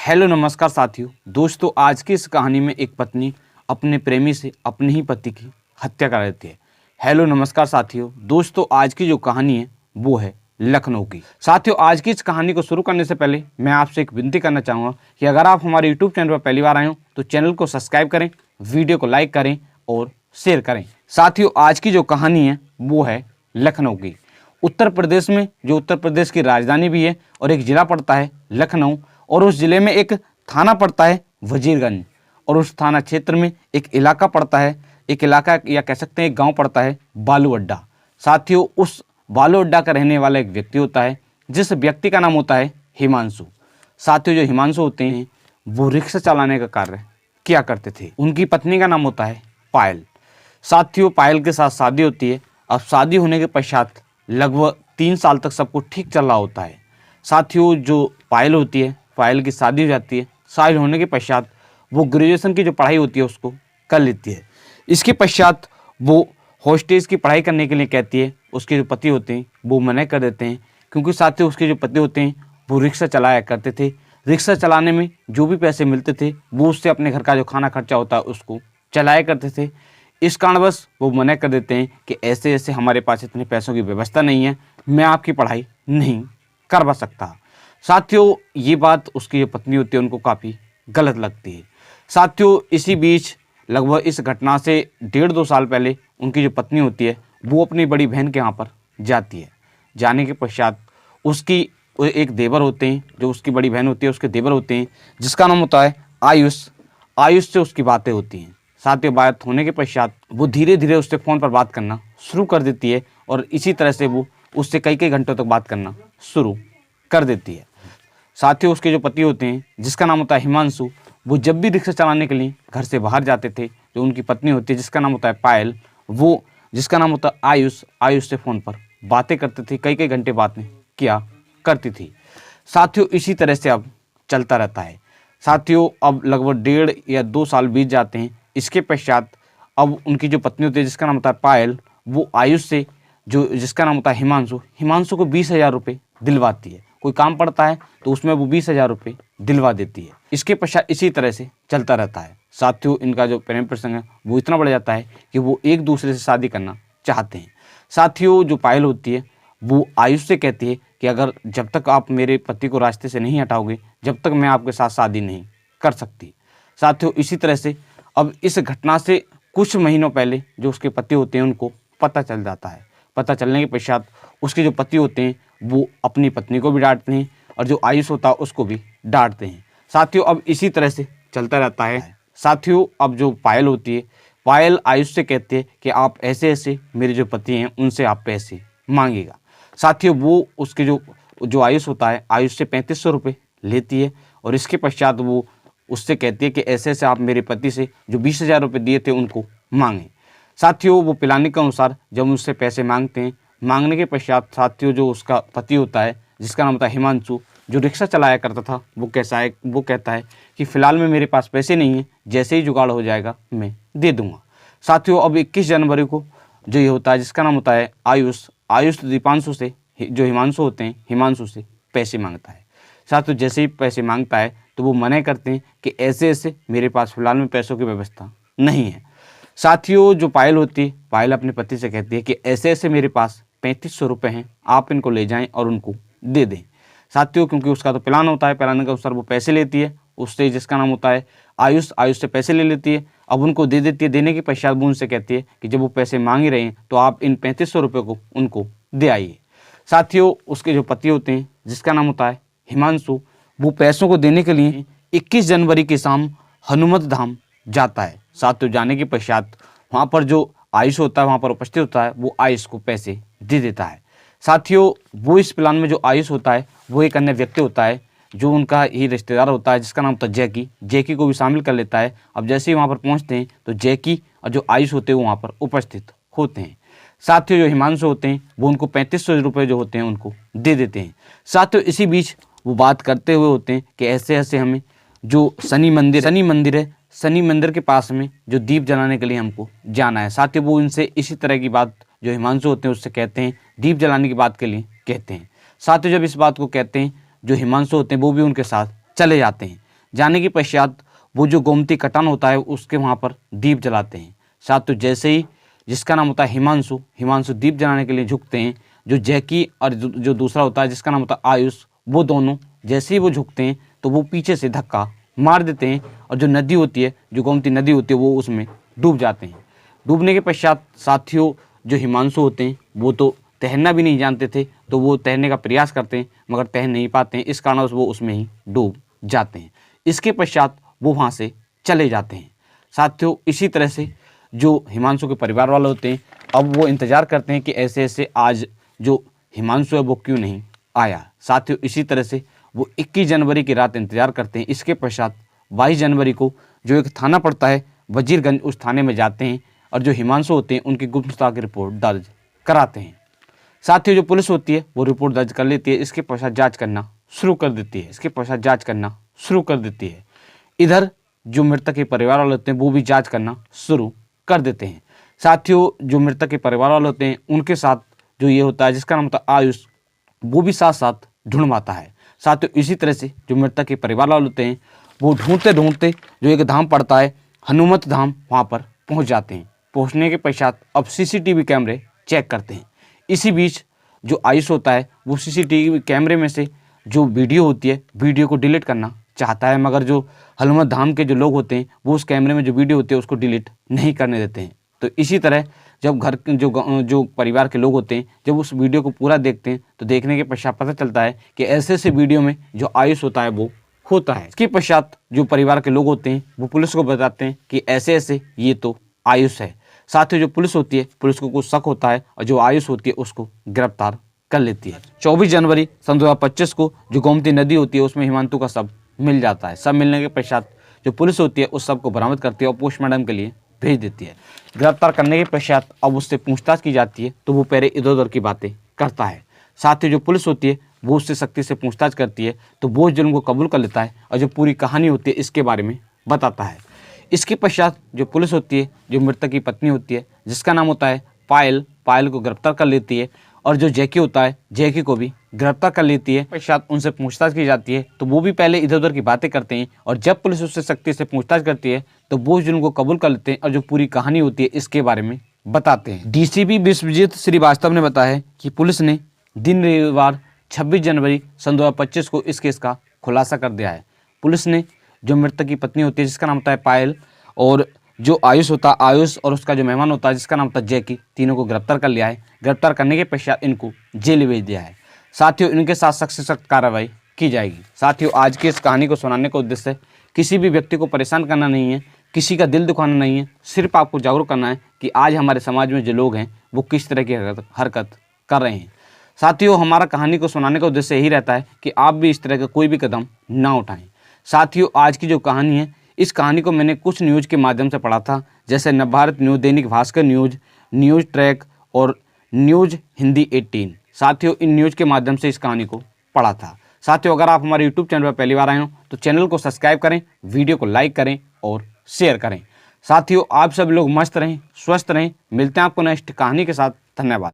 Hello नमस्कार साथियों। दोस्तों, आज की इस कहानी में एक पत्नी अपने प्रेमी से अपने ही पति की हत्या कर देती है। हेलो नमस्कार साथियों। दोस्तों, आज की जो कहानी है वो है लखनऊ की। साथियों, आज की इस कहानी को शुरू करने से पहले मैं आपसे एक विनती करना चाहूँगा कि अगर आप हमारे यूट्यूब चैनल पर पहली बार आए हो तो चैनल को सब्सक्राइब करें, वीडियो को लाइक करें और शेयर करें। साथियों, आज की जो कहानी है वो है लखनऊ की। उत्तर प्रदेश में, जो उत्तर प्रदेश की राजधानी भी है, और एक ज़िला पड़ता है लखनऊ, और उस ज़िले में एक थाना पड़ता है वजीरगंज, और उस थाना क्षेत्र में एक इलाका पड़ता है, एक इलाका या कह सकते हैं एक गांव पड़ता है बालू अड्डा। साथियों, उस बालू अड्डा का रहने वाला एक व्यक्ति होता है, जिस व्यक्ति का नाम होता है हिमांशु। साथियों, जो हिमांशु होते हैं वो रिक्शा चलाने का कार्य किया करते थे। उनकी पत्नी का नाम होता है पायल। साथियों, पायल के साथ शादी होती है। अब शादी होने के पश्चात लगभग 3 साल तक सब कुछ ठीक चल रहा होता है। साथियों, जो पायल होती है, पायल की शादी हो जाती है। शादी होने के पश्चात वो ग्रेजुएशन की जो पढ़ाई होती है उसको कर लेती है। इसके पश्चात वो हॉस्टेज की पढ़ाई करने के लिए कहती है। उसके जो पति होते हैं वो मना कर देते हैं, क्योंकि साथियों उसके जो पति होते हैं वो रिक्शा चलाया करते थे। रिक्शा चलाने में जो भी पैसे मिलते थे वो उससे अपने घर का जो खाना खर्चा होता है उसको चलाया करते थे। इस कारणवश वो मना कर देते हैं कि ऐसे ऐसे हमारे पास इतने पैसों की व्यवस्था नहीं है, मैं आपकी पढ़ाई नहीं करवा सकता। साथियों, ये बात उसकी जो पत्नी होती है उनको काफ़ी गलत लगती है। साथियों, इसी बीच लगभग इस घटना से 1.5-2 साल पहले उनकी जो पत्नी होती है वो अपनी बड़ी बहन के यहाँ पर जाती है। जाने के पश्चात उसकी एक देवर होते हैं, जो उसकी बड़ी बहन होती है उसके देवर होते हैं, जिसका नाम होता है आयुष। आयुष से उसकी बातें होती हैं। साथियों, बात होने के पश्चात वो धीरे धीरे उससे फ़ोन पर बात करना शुरू कर देती है, और इसी तरह से वो उससे कई कई घंटों तक बात करना शुरू कर देती है। साथियों, उसके जो पति होते हैं जिसका नाम होता है हिमांशु, वो जब भी रिक्शा चलाने के लिए घर से बाहर जाते थे, जो उनकी पत्नी होती है जिसका नाम होता है पायल, वो जिसका नाम होता है आयुष, आयुष से फ़ोन पर बातें करते थे, कई कई घंटे बातें किया करती थी। साथियों, इसी तरह से अब चलता रहता है। साथियों, अब लगभग 1.5 या 2 साल बीत जाते हैं। इसके पश्चात अब उनकी जो पत्नी होती है जिसका नाम होता है पायल, वो आयुष से, जो जिसका नाम होता है हिमांशु, हिमांशु को 20,000 रुपये दिलवाती है। कोई काम पड़ता है तो उसमें वो 20,000 रुपये दिलवा देती है। इसके पश्चात इसी तरह से चलता रहता है। साथियों, इनका जो प्रेम प्रसंग है वो इतना बढ़ जाता है कि वो एक दूसरे से शादी करना चाहते हैं। साथियों, जो पायल होती है वो आयुष से कहती है कि अगर जब तक आप मेरे पति को रास्ते से नहीं हटाओगे, जब तक मैं आपके साथ शादी नहीं कर सकती। साथियों, इसी तरह से अब इस घटना से कुछ महीनों पहले जो उसके पति होते हैं उनको पता चल जाता है। पता चलने के पश्चात उसके जो पति होते हैं वो अपनी पत्नी को भी डांटते हैं, और जो आयुष होता है उसको भी डांटते हैं। साथियों, अब इसी तरह से चलता रहता है। साथियों, अब जो पायल होती है, पायल आयुष से कहती है कि आप ऐसे ऐसे मेरे जो पति हैं उनसे आप पैसे मांगेगा। साथियों, वो उसके जो आयुष होता है, आयुष से 3500 रुपये लेती है, और इसके पश्चात वो उससे कहती है कि ऐसे ऐसे आप मेरे पति से जो 20,000 रुपये दिए थे उनको मांगें। साथियों, वो प्लानिंग के अनुसार जब उससे पैसे मांगते हैं, मांगने के पश्चात साथियों जो उसका पति होता है जिसका नाम होता है हिमांशु, जो रिक्शा चलाया करता था, वो कहता है कि फ़िलहाल में मेरे पास पैसे नहीं हैं, जैसे ही जुगाड़ हो जाएगा मैं दे दूँगा। साथियों, अब 21 जनवरी को जो ये होता है जिसका नाम होता है आयुष, आयुष दीपांशु से, जो हिमांशु होते हैं, हिमांशु से पैसे मांगता है। साथियों, जैसे ही पैसे मांगता है तो वो मना करते हैं कि ऐसे ऐसे मेरे पास फ़िलहाल में पैसों की व्यवस्था नहीं है। साथियों, जो पायल होती है, पायल अपने पति से कहती है कि ऐसे ऐसे मेरे पास 3500 रुपये हैं, आप इनको ले जाएं और उनको दे दें। साथियों, क्योंकि उसका तो प्लान होता है, प्लान के अनुसार वो पैसे लेती है उससे, जिसका नाम होता है आयुष, आयुष से पैसे ले लेती है। अब उनको दे देती है। देने के पश्चात वो उनसे कहती है कि जब वो पैसे मांग ही रहे हैं तो आप इन 3500 रुपये को उनको दे आइए। साथियों, उसके जो पति होते हैं जिसका नाम होता है हिमांशु, वो पैसों को देने के लिए 21 जनवरी की शाम हनुमत धाम जाता है। साथियों, जाने के पश्चात वहाँ पर जो आयुष होता है वहाँ पर उपस्थित होता है, वो आयुष को पैसे दे देता है। साथियों, वो इस प्लान में जो आयुष होता है वो एक अन्य व्यक्ति होता है जो उनका ही रिश्तेदार होता है जिसका नाम होता है जैकी। जैकी को भी शामिल कर लेता है। अब जैसे ही वहाँ पर पहुँचते हैं तो जैकी और जो आयुष होते हैं वो वहाँ पर उपस्थित होते हैं। साथियों, जो हिमांशु होते हैं वो उनको 3500 रुपये जो होते हैं उनको दे देते हैं। साथियों, इसी बीच वो बात करते हुए होते हैं कि ऐसे ऐसे हमें जो शनि मंदिर है, शनि मंदिर के पास में जो दीप जलाने के लिए हमको जाना है। साथियों, वो इनसे इसी तरह की बात जो हिमांशु होते हैं उससे कहते हैं, दीप जलाने की बात के लिए कहते हैं। साथियों, जब इस बात को कहते हैं, जो हिमांशु होते हैं वो भी उनके साथ चले जाते हैं। जाने के पश्चात वो जो गोमती कटान होता है उसके वहाँ पर दीप जलाते हैं। साथियों जैसे ही जिसका नाम होता है हिमांशु दीप जलाने के लिए झुकते हैं, जो जैकी और जो दूसरा होता है जिसका नाम होता है आयुष, वो दोनों जैसे ही वो झुकते हैं तो वो पीछे से धक्का मार देते हैं और जो नदी होती है, जो गोमती नदी होती है, वो उसमें डूब जाते हैं। डूबने के पश्चात साथियों जो हिमांशु होते हैं वो तो तैरना भी नहीं जानते थे, तो वो तैरने का प्रयास करते हैं मगर तैर नहीं पाते हैं, इस कारण वो उसमें ही डूब जाते हैं। इसके पश्चात वो वहाँ से चले जाते हैं। साथियों इसी तरह से जो हिमांशु के परिवार वाले होते हैं अब वो इंतज़ार करते हैं कि ऐसे ऐसे आज जो हिमांशु है वो क्यों नहीं आया। साथियों इसी तरह से वो 21 जनवरी की रात इंतज़ार करते हैं। इसके पश्चात 22 जनवरी को जो एक थाना पड़ता है वजीरगंज, उस थाने में जाते हैं और जो हिमांशु होते हैं उनकी गुमशुदगी की रिपोर्ट दर्ज कराते हैं। साथियों जो पुलिस होती है वो रिपोर्ट दर्ज कर लेती है, इसके पश्चात जाँच करना शुरू कर देती है। इधर जो मृतक के परिवार वाले होते हैं वो भी जाँच करना शुरू कर देते हैं। साथियों जो मृतक के परिवार वाले होते हैं उनके साथ जो ये होता है जिसका नाम होता है आयुष, वो भी साथ साथ ढूंढवाता है। साथियों इसी तरह से जो मृतक के परिवार वाले होते हैं वो ढूंढते ढूंढते जो एक धाम पड़ता है हनुमत धाम, वहाँ पर पहुँच जाते हैं। पहुँचने के पश्चात अब CCTV कैमरे चेक करते हैं। इसी बीच जो आयुष होता है वो CCTV कैमरे में से जो वीडियो होती है वीडियो को डिलीट करना चाहता है, मगर जो हनुमत धाम के जो लोग होते हैं वो उस कैमरे में जो वीडियो होती है उसको डिलीट नहीं करने देते हैं। तो इसी तरह जब घर के जो परिवार के लोग होते हैं जब उस वीडियो को पूरा देखते हैं तो देखने के पश्चात पता चलता है कि ऐसे ऐसे वीडियो में जो आयुष होता है वो होता है। इसके पश्चात जो परिवार के लोग होते हैं वो पुलिस को बताते हैं कि ऐसे ऐसे ये तो आयुष है। साथ ही जो पुलिस होती है, पुलिस को कुछ शक होता है और जो आयुष होती है उसको गिरफ्तार कर लेती है। 24 जनवरी सन 2025 को जो गोमती नदी होती है उसमें हिमांशु का शव मिल जाता है। शव मिलने के पश्चात जो पुलिस होती है उस शव को बरामद करती है और पोस्टमार्टम के लिए भेज देती है। गिरफ्तार करने के पश्चात अब उससे पूछताछ की जाती है तो वो पहले इधर उधर की बातें करता है। साथ ही जो पुलिस होती है वो उससे सख्ती से पूछताछ करती है तो वो जुर्म को कबूल कर लेता है और जो पूरी कहानी होती है इसके बारे में बताता है। इसके पश्चात जो पुलिस होती है जो मृतक की पत्नी होती है जिसका नाम होता है पायल को गिरफ्तार कर लेती है और जो जैकी होता है जैकी को भी गिरफ्तार कर लेती है। पश्चात उनसे पूछताछ की जाती है तो वो भी पहले इधर उधर की बातें करते हैं और जब पुलिस उससे सख्ती से पूछताछ करती है तो वो जुर्म को कबूल कर लेते हैं और जो पूरी कहानी होती है इसके बारे में बताते हैं। DCP विश्वजीत श्रीवास्तव ने बताया कि पुलिस ने दिन रविवार 26 जनवरी सन 2025 को इस केस का खुलासा कर दिया है। पुलिस ने जो मृतक की पत्नी होती है जिसका नाम होता है पायल और जो आयुष होता है आयुष और उसका जो मेहमान होता है जिसका नाम होता है जैकी, तीनों को गिरफ्तार कर लिया है। गिरफ्तार करने के पश्चात इनको जेल भेज दिया है। साथियों इनके साथ सख्त से सख्त कार्रवाई की जाएगी। साथियों आज की इस कहानी को सुनाने का उद्देश्य किसी भी व्यक्ति को परेशान करना नहीं है, किसी का दिल दुखाना नहीं है, सिर्फ आपको जागरूक करना है कि आज हमारे समाज में जो लोग हैं वो किस तरह की हरकत कर रहे हैं। साथियों हमारा कहानी को सुनाने का उद्देश्य यही रहता है कि आप भी इस तरह का कोई भी कदम ना उठाएं। साथियों आज की जो कहानी है इस कहानी को मैंने कुछ न्यूज़ के माध्यम से पढ़ा था, जैसे Navbharat news, Dainik Bhaskar news, news track और न्यूज़ हिंदी 18। साथियों इन न्यूज़ के माध्यम से इस कहानी को पढ़ा था। साथियों अगर आप हमारे YouTube चैनल पर पहली बार आए हो तो चैनल को सब्सक्राइब करें, वीडियो को लाइक करें और शेयर करें। साथियों आप सब लोग मस्त रहें, स्वस्थ रहें। मिलते हैं आपको नेक्स्ट कहानी के साथ। धन्यवाद।